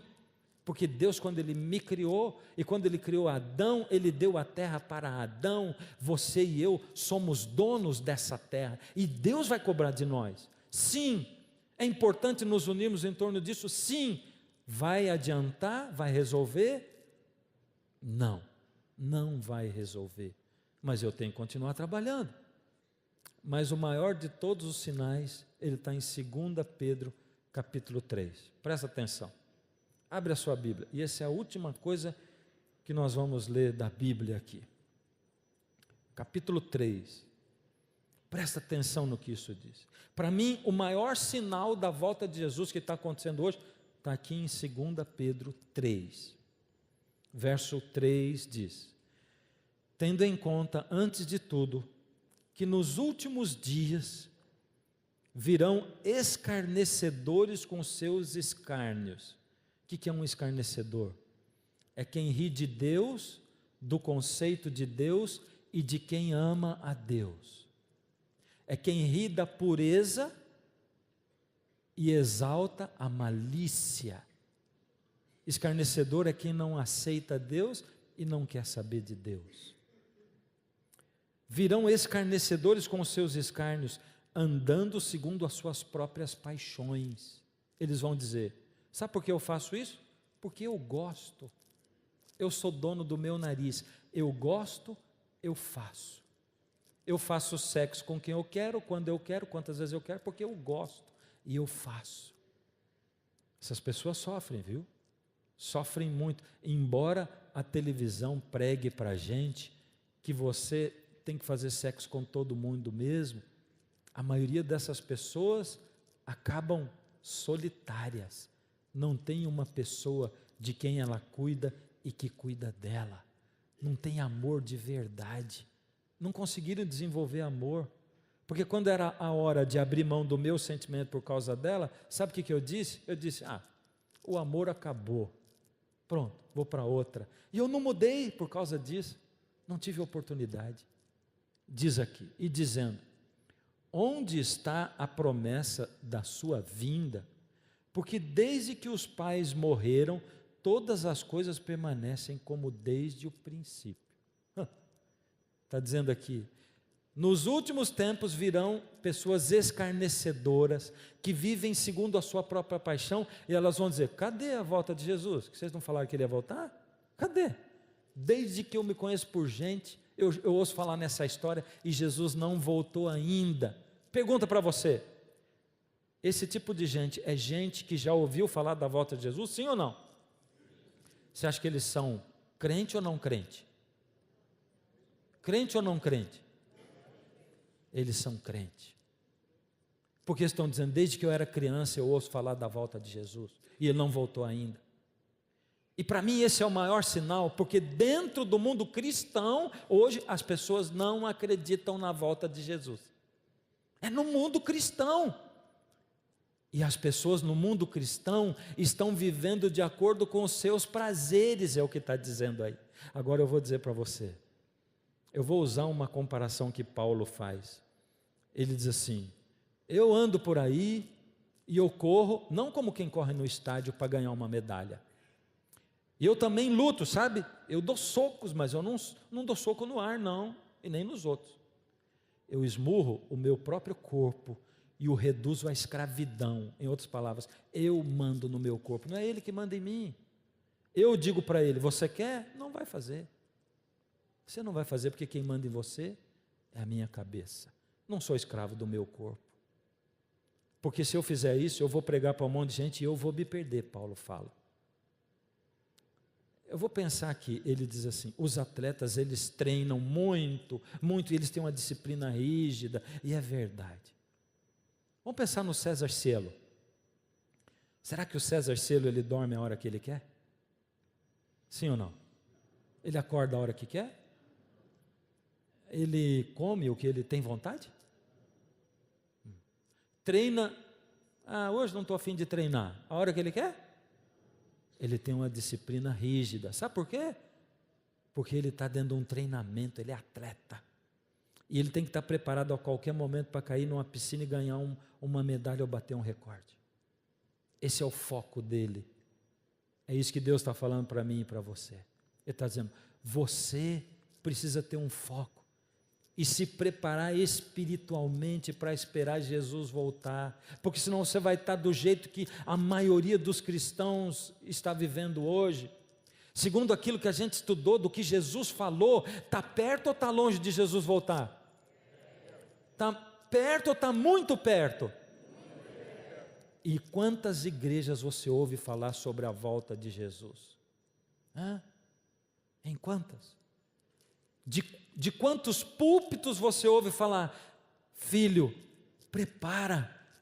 Porque Deus, quando Ele me criou, e quando Ele criou Adão, Ele deu a terra para Adão. Você e eu somos donos dessa terra, e Deus vai cobrar de nós. Sim. É importante nos unirmos em torno disso? Sim. Vai adiantar? Vai resolver? Não, não vai resolver. Mas eu tenho que continuar trabalhando. Mas o maior de todos os sinais, ele está em 2 Pedro, capítulo 3. Presta atenção. Abre a sua Bíblia. E essa é a última coisa que nós vamos ler da Bíblia aqui. Capítulo 3. Presta atenção no que isso diz. Para mim, o maior sinal da volta de Jesus que está acontecendo hoje, está aqui em 2 Pedro 3. Verso 3 diz: tendo em conta, antes de tudo, que nos últimos dias virão escarnecedores com seus escárnios. O que é um escarnecedor? É quem ri de Deus, do conceito de Deus e de quem ama a Deus. É quem ri da pureza e exalta a malícia. Escarnecedor é quem não aceita Deus e não quer saber de Deus. Virão escarnecedores com os seus escárnios, andando segundo as suas próprias paixões. Eles vão dizer: sabe por que eu faço isso? Porque eu gosto. Eu sou dono do meu nariz. Eu gosto, eu faço. Eu faço sexo com quem eu quero, quando eu quero, quantas vezes eu quero, porque eu gosto e eu faço. Essas pessoas sofrem, viu? Sofrem muito. Embora a televisão pregue para a gente que você tem que fazer sexo com todo mundo mesmo, a maioria dessas pessoas acabam solitárias. Não tem uma pessoa de quem ela cuida e que cuida dela. Não tem amor de verdade. Não conseguiram desenvolver amor. Porque quando era a hora de abrir mão do meu sentimento por causa dela, sabe o que eu disse? Eu disse: o amor acabou. Pronto, vou para outra. E eu não mudei por causa disso. Não tive oportunidade. Diz aqui, e dizendo: onde está a promessa da sua vinda? Porque desde que os pais morreram, todas as coisas permanecem como desde o princípio. Está dizendo aqui: nos últimos tempos virão pessoas escarnecedoras, que vivem segundo a sua própria paixão, e elas vão dizer: cadê a volta de Jesus? Que vocês não falaram que ele ia voltar? Cadê? Desde que eu me conheço por gente, eu ouço falar nessa história, e Jesus não voltou ainda. Pergunta para você: esse tipo de gente é gente que já ouviu falar da volta de Jesus, sim ou não? Você acha que eles são crente ou não crente? Crente ou não crente? Eles são crente. Porque estão dizendo: desde que eu era criança eu ouço falar da volta de Jesus, e ele não voltou ainda. E para mim esse é o maior sinal, porque dentro do mundo cristão, hoje as pessoas não acreditam na volta de Jesus. É no mundo cristão. E as pessoas no mundo cristão estão vivendo de acordo com os seus prazeres, é o que está dizendo aí. Agora eu vou dizer para você, eu vou usar uma comparação que Paulo faz. Ele diz assim: eu ando por aí e eu corro, não como quem corre no estádio para ganhar uma medalha. E eu também luto, sabe? Eu dou socos, mas eu não dou soco no ar, não, e nem nos outros. Eu esmurro o meu próprio corpo e o reduzo à escravidão. Em outras palavras, eu mando no meu corpo, não é ele que manda em mim. Eu digo para ele: você quer? Não vai fazer. Você não vai fazer porque quem manda em você é a minha cabeça. Não sou escravo do meu corpo. Porque se eu fizer isso, eu vou pregar para um monte de gente e eu vou me perder, Paulo fala. Eu vou pensar aqui, ele diz assim: os atletas, eles treinam muito, muito, e eles têm uma disciplina rígida, e é verdade. Vamos pensar no César Cielo. Será que o César Cielo, ele dorme a hora que ele quer? Sim ou não? Ele acorda a hora que quer? Ele come o que ele tem vontade? Treina, hoje não estou a fim de treinar, a hora que ele quer? ele tem uma disciplina rígida. Sabe por quê? Porque ele está dentro de um treinamento, ele é atleta. E ele tem que estar preparado a qualquer momento para cair numa piscina e ganhar uma medalha ou bater um recorde. Esse é o foco dele. É isso que Deus está falando para mim e para você. Ele está dizendo, você precisa ter um foco e se preparar espiritualmente para esperar Jesus voltar, porque senão você vai estar do jeito que a maioria dos cristãos está vivendo hoje. Segundo aquilo que a gente estudou, do que Jesus falou, está perto ou está longe de Jesus voltar? Está perto ou está muito perto? E quantas igrejas você ouve falar sobre a volta de Jesus? Em quantas? De quantos púlpitos você ouve falar, filho,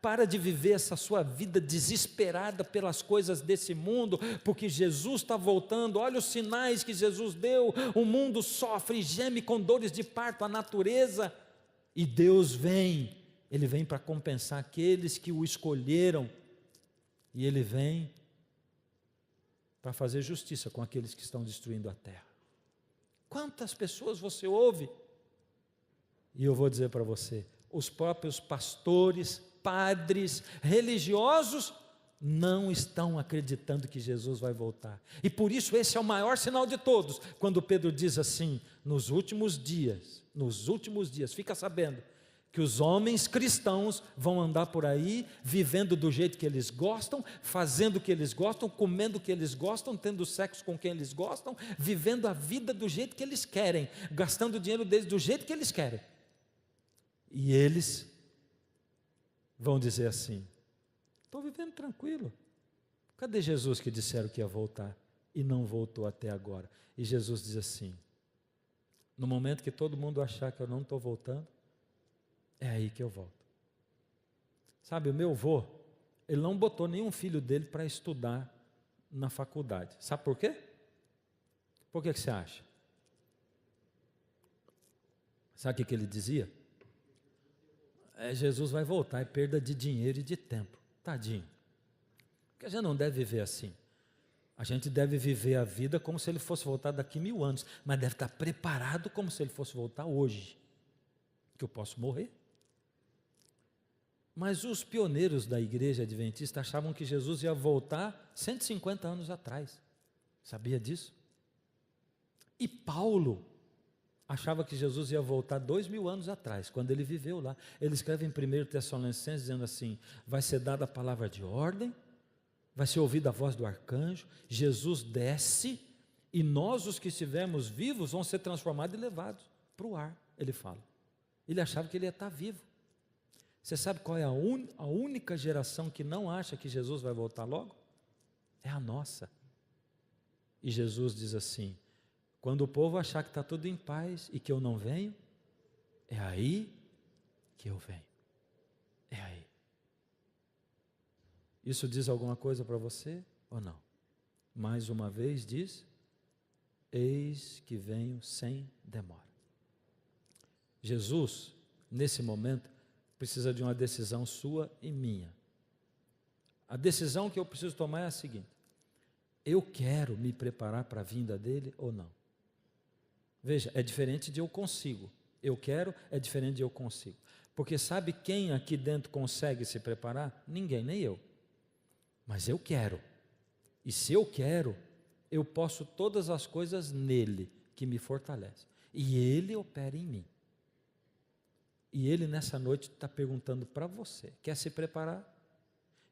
para de viver essa sua vida desesperada pelas coisas desse mundo, porque Jesus está voltando, olha os sinais que Jesus deu, o mundo sofre e geme com dores de parto, a natureza, e Deus vem, Ele vem para compensar aqueles que o escolheram, e Ele vem para fazer justiça com aqueles que estão destruindo a terra. Quantas pessoas você ouve? E eu vou dizer para você, os próprios pastores, padres, religiosos, não estão acreditando que Jesus vai voltar. E por isso esse é o maior sinal de todos, quando Pedro diz assim, nos últimos dias, fica sabendo, que os homens cristãos vão andar por aí, vivendo do jeito que eles gostam, fazendo o que eles gostam, comendo o que eles gostam, tendo sexo com quem eles gostam, vivendo a vida do jeito que eles querem, gastando o dinheiro deles do jeito que eles querem. E eles vão dizer assim, estou vivendo tranquilo, cadê Jesus que disseram que ia voltar e não voltou até agora? E Jesus diz assim, no momento que todo mundo achar que eu não estou voltando, é aí que eu volto. Sabe, o meu avô, ele não botou nenhum filho dele para estudar na faculdade. Sabe por quê? Por que você acha? Sabe o que ele dizia? Jesus vai voltar, é perda de dinheiro e de tempo. Tadinho. Porque a gente não deve viver assim. A gente deve viver a vida como se ele fosse voltar daqui 1000 anos, mas deve estar preparado como se ele fosse voltar hoje. Que eu posso morrer. Mas os pioneiros da igreja adventista achavam que Jesus ia voltar 150 anos atrás. Sabia disso? E Paulo achava que Jesus ia voltar 2000 anos atrás, quando ele viveu lá. Ele escreve em 1 Tessalonicenses dizendo assim, vai ser dada a palavra de ordem, vai ser ouvida a voz do arcanjo, Jesus desce e nós, os que estivermos vivos, vão ser transformados e levados para o ar, ele fala. Ele achava que ele ia estar vivo. Você sabe qual é a única geração que não acha que Jesus vai voltar logo? É a nossa. E Jesus diz assim, quando o povo achar que está tudo em paz e que eu não venho, é aí que eu venho. É aí. Isso diz alguma coisa para você ou não? Mais uma vez diz, eis que venho sem demora. Jesus, nesse momento, precisa de uma decisão sua e minha. A decisão que eu preciso tomar é a seguinte, eu quero me preparar para a vinda dele ou não? Veja, é diferente de eu consigo. Eu quero é diferente de eu consigo. Porque sabe quem aqui dentro consegue se preparar? Ninguém, nem eu. Mas eu quero. E se eu quero, eu posso todas as coisas nele que me fortalece. E ele opera em mim. E ele nessa noite está perguntando para você, quer se preparar?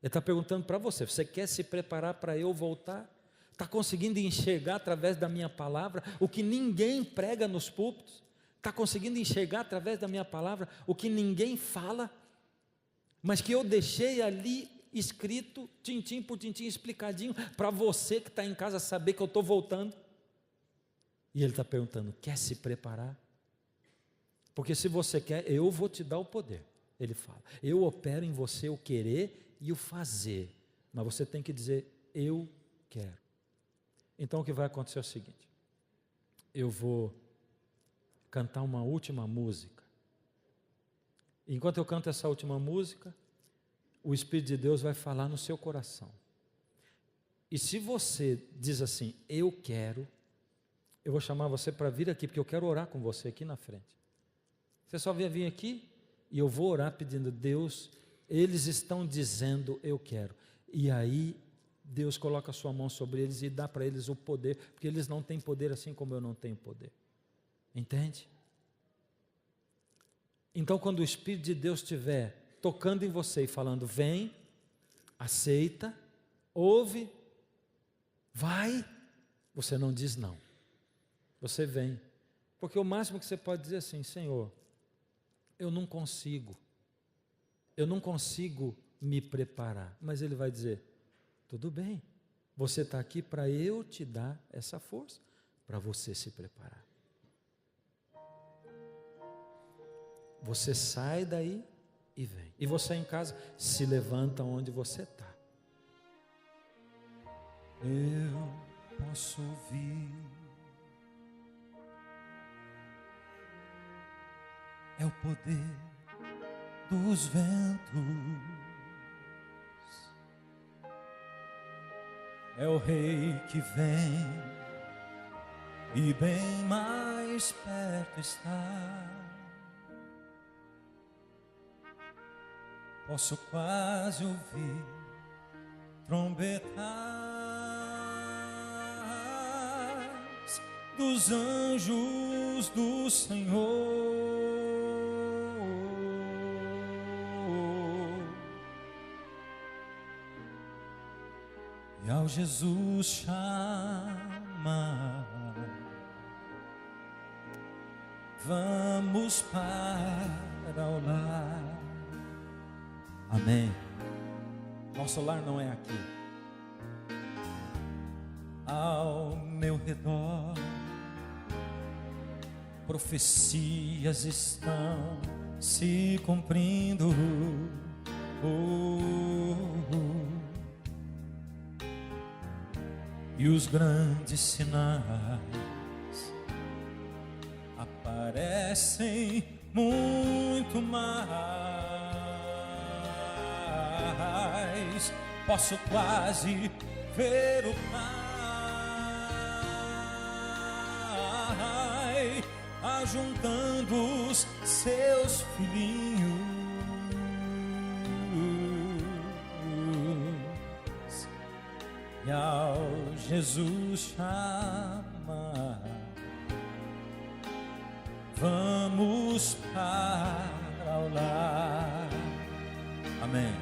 Ele está perguntando para você, você quer se preparar para eu voltar? Está conseguindo enxergar através da minha palavra o que ninguém prega nos púlpitos? Está conseguindo enxergar através da minha palavra o que ninguém fala? Mas que eu deixei ali escrito, tintim por tintim, explicadinho, para você que está em casa saber que eu estou voltando? E ele está perguntando, quer se preparar? Porque se você quer, eu vou te dar o poder. Ele fala, eu opero em você o querer e o fazer. Mas você tem que dizer, eu quero. Então o que vai acontecer é o seguinte. Eu vou cantar uma última música. Enquanto eu canto essa última música, o Espírito de Deus vai falar no seu coração. E se você diz assim, eu quero, eu vou chamar você para vir aqui, porque eu quero orar com você aqui na frente. Você só vai vir aqui e eu vou orar pedindo, Deus, eles estão dizendo eu quero. E aí Deus coloca a sua mão sobre eles e dá para eles o poder, porque eles não têm poder assim como eu não tenho poder. Entende? Então, quando o Espírito de Deus estiver tocando em você e falando, vem, aceita, ouve, vai, você não diz não. Você vem. Porque o máximo que você pode dizer é assim, Senhor, eu não consigo me preparar. Mas Ele vai dizer, tudo bem, você está aqui para eu te dar essa força, para você se preparar. Você sai daí e vem. E você em casa, se levanta onde você está. Eu posso ouvir, é o poder dos ventos, é o Rei que vem e bem mais perto está. Posso quase ouvir trombetas dos anjos do Senhor. E ao Jesus chama, vamos para o lar. Amém. Nosso lar não é aqui. Ao meu redor, profecias estão se cumprindo. E os grandes sinais aparecem muito mais. Posso quase ver o Pai ajuntando os seus filhinhos, e ao Jesus chama, vamos para o lar. Amém.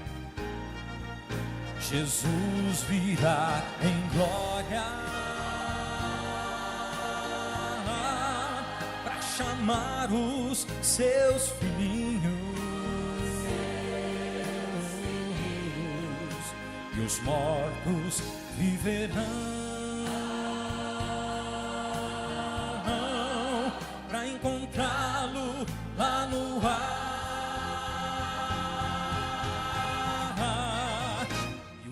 Jesus virá em glória para chamar os seus filhinhos, e os mortos viverão para encontrá-lo lá no ar.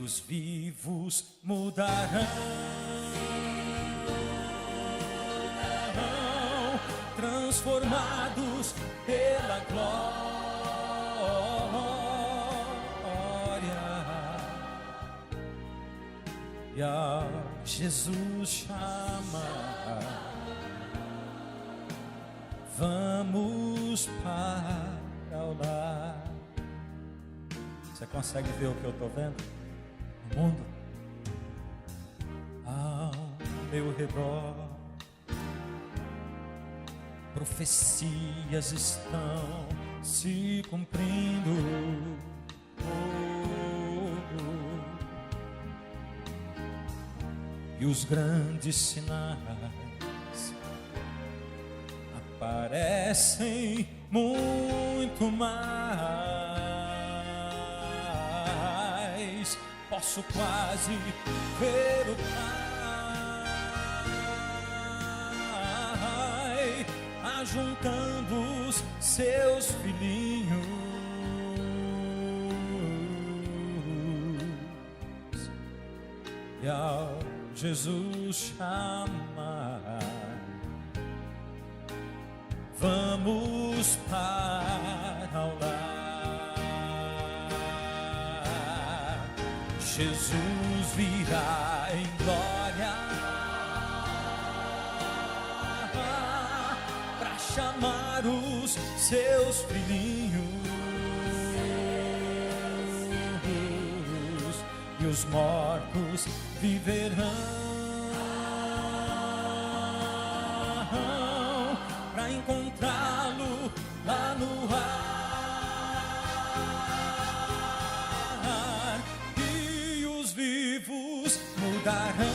Os vivos mudarão, transformados pela glória. E a Jesus chama, vamos para o lar. Você consegue ver o que eu estou vendo? Mundo ao meu redor, profecias estão se cumprindo. E os grandes sinais aparecem muito mais. Posso quase ver o Pai ajuntando os seus filhinhos, e ao Jesus chama, vamos para o lar. Jesus virá chamar os seus filhinhos, e os mortos viverão, para encontrá-lo lá no ar, e os vivos mudarão,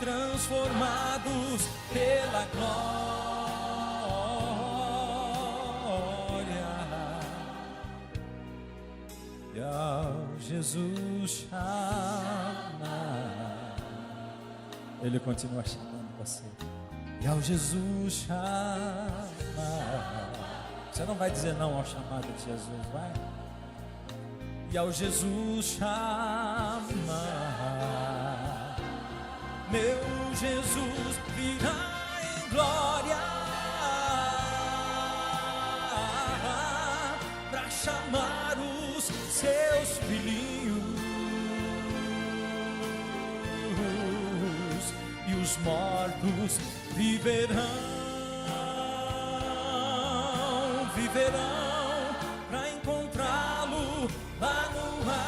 transformados pela glória. E ao Jesus chamar, Ele continua chamando você. E ao Jesus chamar, você não vai dizer não ao chamado de Jesus, vai? E ao Jesus chamar, meu Jesus virá em glória, para chamar os seus filhinhos, e os mortos viverão, para encontrá-lo lá no ar,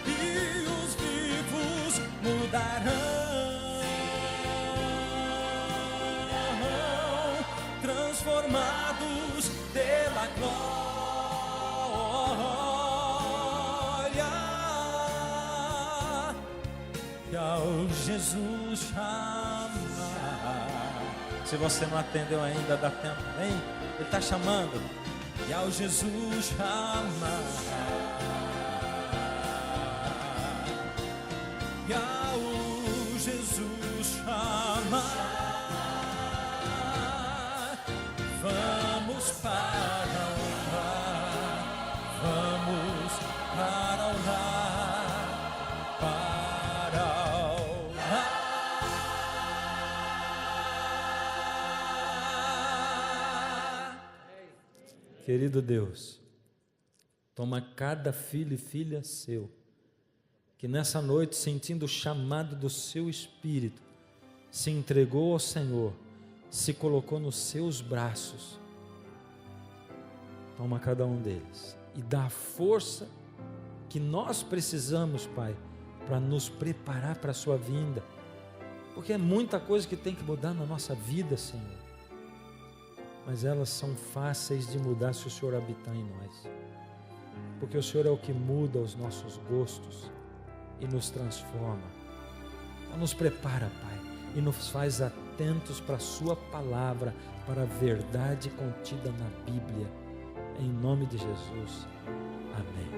e os vivos mudarão, transformados pela glória. E ao Jesus chamar, se você não atendeu ainda, dá tempo, vem, Ele está chamando. E ao Jesus chamar, e ao Jesus chamar, vamos para o lar, vamos para o lar, para o lar. Querido Deus, toma cada filho e filha seu, que nessa noite, sentindo o chamado do seu Espírito, se entregou ao Senhor, se colocou nos seus braços. Toma cada um deles e dá a força que nós precisamos, Pai, para nos preparar para a sua vinda, porque é muita coisa que tem que mudar na nossa vida, Senhor, mas elas são fáceis de mudar se o Senhor habitar em nós, porque o Senhor é o que muda os nossos gostos e nos transforma. Então nos prepara, Pai, e nos faz atentos para a sua palavra, para a verdade contida na Bíblia, em nome de Jesus, amém.